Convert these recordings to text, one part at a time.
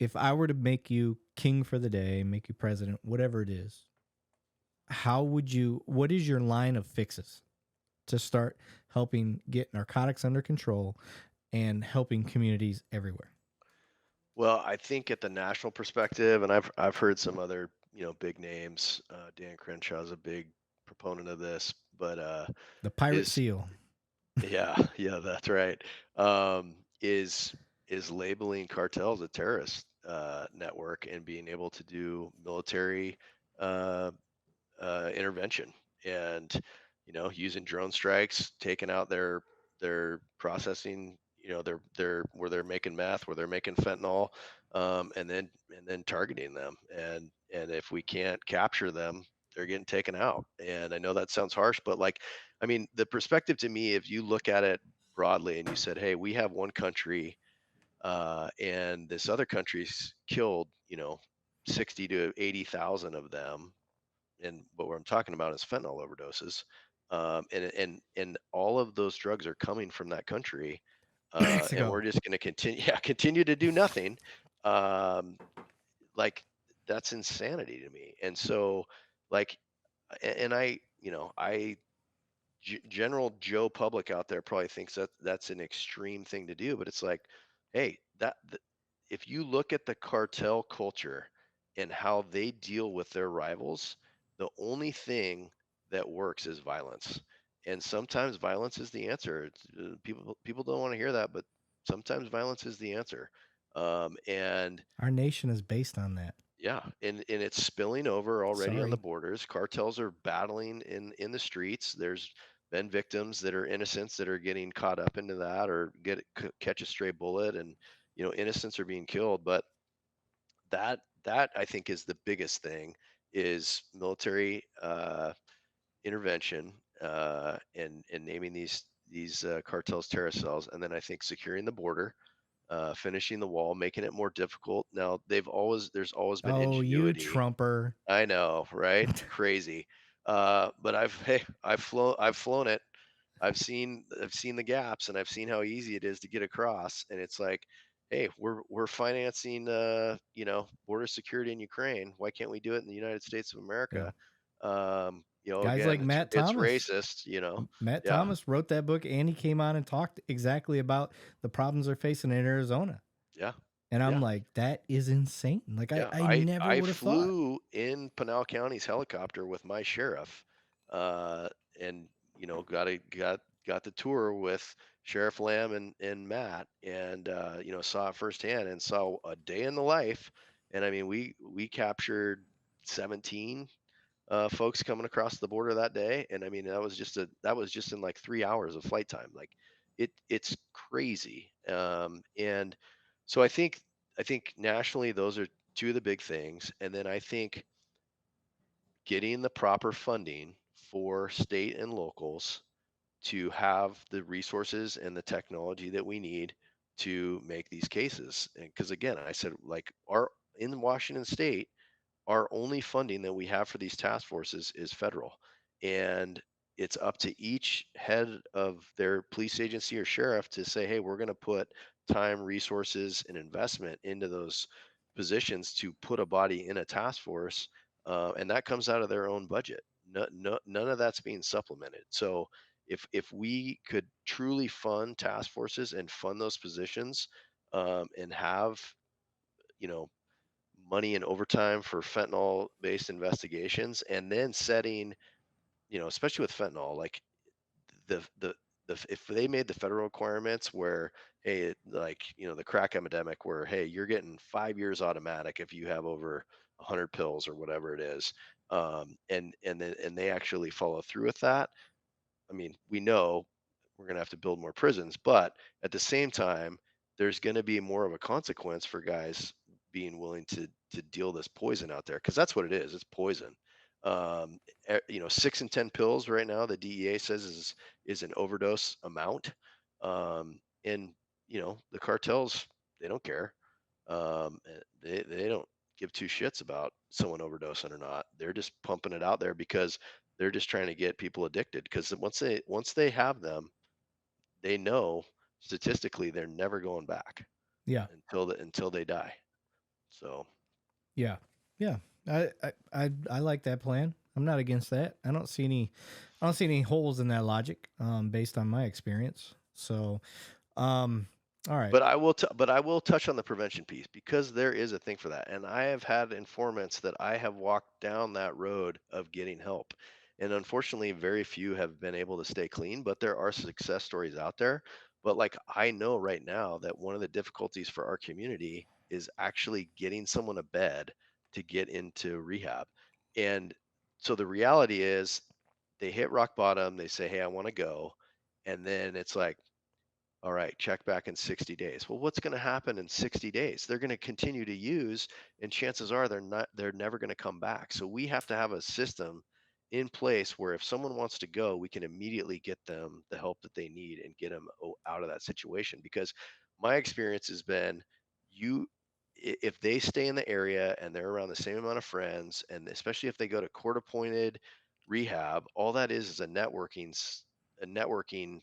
if I were to make you king for the day, make you president, whatever it is, what is your line of fixes to start helping get narcotics under control and helping communities everywhere? Well, I think at the national perspective, and I've heard some other big names. Dan Crenshaw's a big proponent of this, but The pirate is seal. yeah, yeah, that's right. Is labeling cartels a terrorist network and being able to do military uh, intervention and using drone strikes, taking out their processing, their where they're making meth, where they're making fentanyl, and then targeting them. And if we can't capture them, they're getting taken out. And I know that sounds harsh, but like, I mean, the perspective to me, if you look at it broadly and you said, hey, we have one country and this other country's killed 60 to 80,000 of them, and what I'm talking about is fentanyl overdoses, and all of those drugs are coming from that country, and we're Mexico. just going to continue, yeah, continue to do nothing. Um, like that's insanity to me. And so, like, and General Joe Public out there probably thinks that that's an extreme thing to do, but it's like, hey, if you look at the cartel culture and how they deal with their rivals, the only thing that works is violence. And sometimes violence is the answer. People don't want to hear that, but sometimes violence is the answer. And Our nation is based on that. yeah, and it's spilling over already on the Sorry. borders. Cartels are battling in the streets. There's been victims that are innocents that are getting caught up into that or catch a stray bullet, and innocents are being killed. But that I think is the biggest thing is military intervention, and naming these cartels terrorist cells, and then I think securing the border, finishing the wall, making it more difficult. Now there's always been Oh, you ingenuity. Trumper. I know, right? Crazy. But I've flown it. I've seen the gaps, and I've seen how easy it is to get across. And it's like, hey, we're financing border security in Ukraine. Why can't we do it in the United States of Yeah. America? Guys Again, like it's Matt it's Thomas. racist. Matt Yeah, Thomas wrote that book and he came on and talked exactly about the problems they're facing in Arizona. yeah, And I'm yeah. like, that is insane. Like Yeah, I I never I would have thought. flew in Pinal County's helicopter with my sheriff, uh, and got the tour with Sheriff Lamb and Matt, and saw it firsthand and saw a day in the life. And I mean, we captured 17 folks coming across the border that day, and I mean that was just in like 3 hours of flight time. Like it's crazy. And so I think nationally those are two of the big things, and then I think getting the proper funding for state and locals to have the resources and the technology that we need to make these cases. Because again, I said, like, our in Washington State, our only funding that we have for these task forces is federal, and it's up to each head of their police agency or sheriff to say, hey, we're going to put time, resources, and investment into those positions to put a body in a task force, and that comes out of their own budget. None of that's being supplemented. So if we could truly fund task forces and fund those positions, and have you know money and overtime for fentanyl based investigations, and then setting, especially with fentanyl, like if they made the federal requirements where, hey, like, the crack epidemic, where, hey, you're getting 5 years automatic if you have over 100 pills or whatever it is, and they actually follow through with that. I mean, we know we're going to have to build more prisons, but at the same time, there's going to be more of a consequence for guys being willing to deal this poison out there, because that's what it is. It's poison. 6 and 10 pills right now, the DEA says is an overdose amount, and the cartels, they don't care. They don't give two shits about someone overdosing or not. They're just pumping it out there because they're just trying to get people addicted. Because once they have them, they know statistically they're never going back Yeah. until they die. So, Yeah. Yeah. I like that plan. I'm not against that. I don't see any holes in that logic, based on my experience. So, um, all right. but I will touch on the prevention piece because there is a thing for that. And I have had informants that I have walked down that road of getting help. And unfortunately, very few have been able to stay clean, but there are success stories out there. But like I know right now that one of the difficulties for our community is actually getting someone a bed to get into rehab. And so the reality is they hit rock bottom, they say, "Hey, I want to go." And then it's like, all right, check back in 60 days. Well, what's going to happen in 60 days? They're going to continue to use, and chances are they're never going to come back. So we have to have a system in place where if someone wants to go, we can immediately get them the help that they need and get them out of that situation. Because my experience has been you if they stay in the area and they're around the same amount of friends, and especially if they go to court appointed rehab, all that is a networking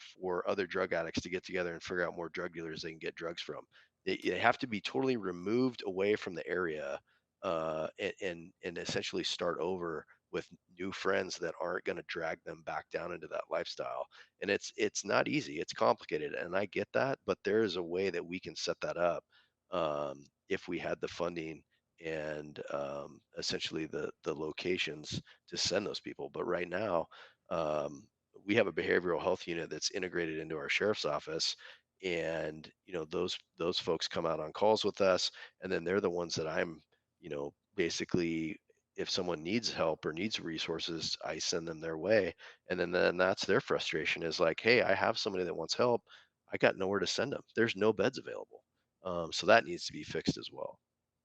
for other drug addicts to get together and figure out more drug dealers they can get drugs from. They have to be totally removed away from the area, and essentially start over with new friends that aren't going to drag them back down into that lifestyle. And it's not easy. It's complicated, and I get that. But there is a way that we can set that up, if we had the funding and, essentially the locations to send those people. But right now, um, we have a behavioral health unit that's integrated into our sheriff's office, and those folks come out on calls with us, and then they're the ones that I'm, basically, if someone needs help or needs resources, I send them their way. And then that's their frustration, is like, hey, I have somebody that wants help, I got nowhere to send them, there's no beds available. So that needs to be fixed as well.